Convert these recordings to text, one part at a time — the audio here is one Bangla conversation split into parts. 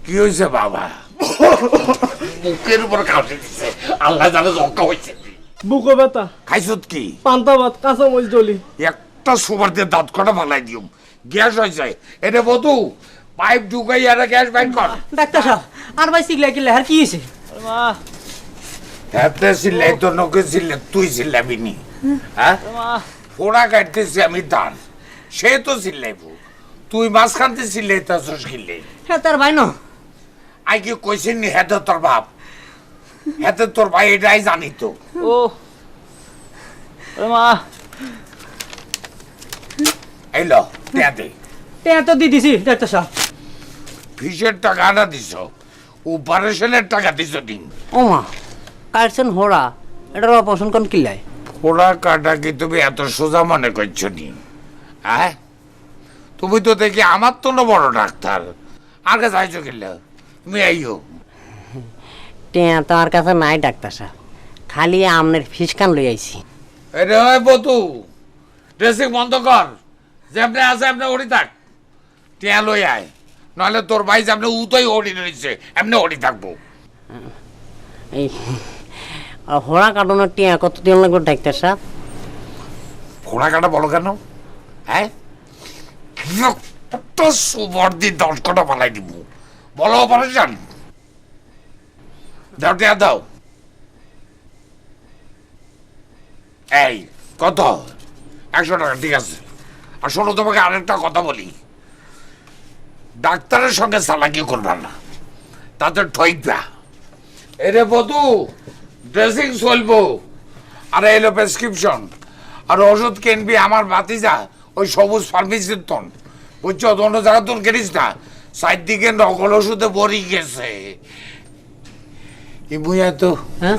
কি হয়েছে বাবা? মুখের উপর খাওয়াতে দিছে, আল্লাহ জানে জঙ্কা হয়েছে। বুকো ব্যথা, খাইছত কি? পান্তা ভাত, কাঁচা মরিচ ডলি। একটা সুপার দিয়ে দাঁত কটা ফালাই দিও, গ্যাস হয়ে যায়। এটা বধু পাইপ ঢুকাই আর গ্যাস বাইর কর। ডাক্তার সাহেব আর ভাই সিগলা কিলে আর কি হয়েছে? হাতে ছিলে তো নকে ছিলে, তুই চিল্লাবি নি? হ্যাঁ, ফোড়া কাটতেছি আমি ধান, সে তো চিল্লাইবো। তুই মাঝখানতে চিল্লাইতেছস কিলে? হ্যাঁ তার ভাই ন আই কি কইছেন নি হেতে তোর বাপ, হেতে তোর ভাই, এটাই জানি তো। ও মা, এইলো টিয়া দে। টেয়া তো দিয়ে দিছি ডাক্তার সাহেব। ফিসের টাকা না দিছ, অপারেশনের টাকা দিছ দিন। ও মা কাটছেন হোড়া, এটার অপারেশন কোন কিলাই? ফোড়া কাটা কি তুমি এত সোজা মনে করছো নি? হ্যাঁ, তুমি তো দেখি আমার তো না বড় ডাক্তার, আর কাছে আইছো কিল্লা? তুমি আইও। টেয়া তো আমার কাছে নাই ডাক্তার সাহেব, খালি আমনের ফিস কান লই আইছি। এটা হয় বতু, ড্রেসিং বন্ধ কর, যেমনে আছে এমনি ওড়ি থাক। টিয়া লই আয়, নাহলে তোর ভাই যেমনি উতোই ওড়ি রয়েছে এমনি ওড়ি থাকবো। এই হোড়া কাটানোর টিয়া কত দিন লাগবে ডাক্তার সাহেব? ফোড়া কাটা বলো কেন? হ্যাঁ, একটা সুবর দিয়ে 10 কটা পালাই দিব। বলো অপারেশন দাও, টিয়া দাও। এই কত? 100 টাকা, ঠিক আছে। আর শোনো, তোমাকে আরেকটা কথা বলি, ডাক্তারের সঙ্গে চালাকি করবা না, তাতে ঠইকবা। এরে বধু, ড্রেসিং চলবো, আর এলো প্রেসক্রিপশন, আর ওষুধ কিনবি আমার ভাতিজা ওই সবুজ ফার্মেসির তন, বুঝছো? অন্য জায়গা তোর কিনিস না, চারদিকে নকল ওষুধে ভরি গেছে। ইমুয়া তো হ্যাঁ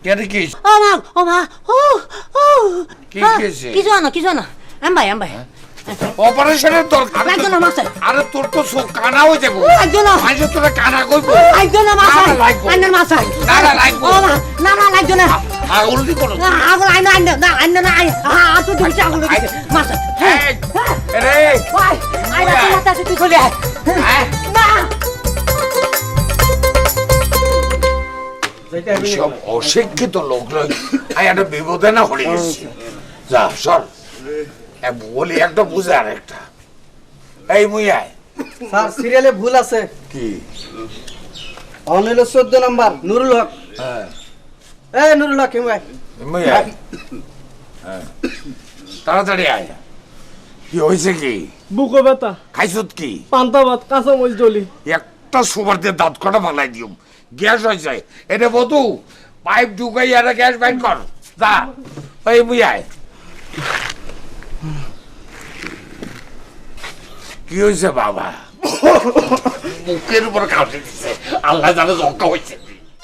কেন কি ও মা, ও মা, ও ও কি হয়েছে? কিছু না কিছু না, এম ভাই এম ভাই অপারেশনের দরকার? লাগবে না মাস্টার। আরে তোর তো চোখ কানা হয়ে যাবো। লাগবে না। আমি তোরা কানা কইবো। লাগবে না মাস্টার, না, লাগবো। আইনের মাস্টার। না, না, লাগবো। ও মা, না না লাগবে না। আর উল্টি করো। আগুন আইন আইন না আইন না আই হ্যাঁ তুই দিবি আগুন দিবি মাস্টার। হ্যাঁ এই, এরে, ভাই আইনা তুই মাথা তুই চলে আয়। হ্যাঁ, না সব অশিক্ষিত লোক লই একটা বিপদে না হয়ে গেছি। যা সর, বলি একটা বুঝে আর একটা। এই মুইয়াই স্যার সিরিয়ালে ভুল আছে। কি? অন হইল 14 নাম্বার নুরুল হক। হ্যাঁ, এই নুরুল হক ভাই, মুইয়াই, হ্যাঁ, তাড়াতাড়ি আয়। কি হয়েছে কি? বুকো ব্যথা, খাইছত কি? পান্তা ভাত, কাঁচা মরিচ ডলি। একটা সুপার দিয়ে দাঁত কটা ফালাই দিও, গ্যাস হয়ে যায়। এটা বধু পাইপ ঢুকাই আর গ্যাস বাইর কর। যা, ওই মুইয়াই। কি হয়েছে বাবা? মুখের উপর খাওয়াতে দিছে, আল্লাহ জানে জঙ্কা হয়েছে।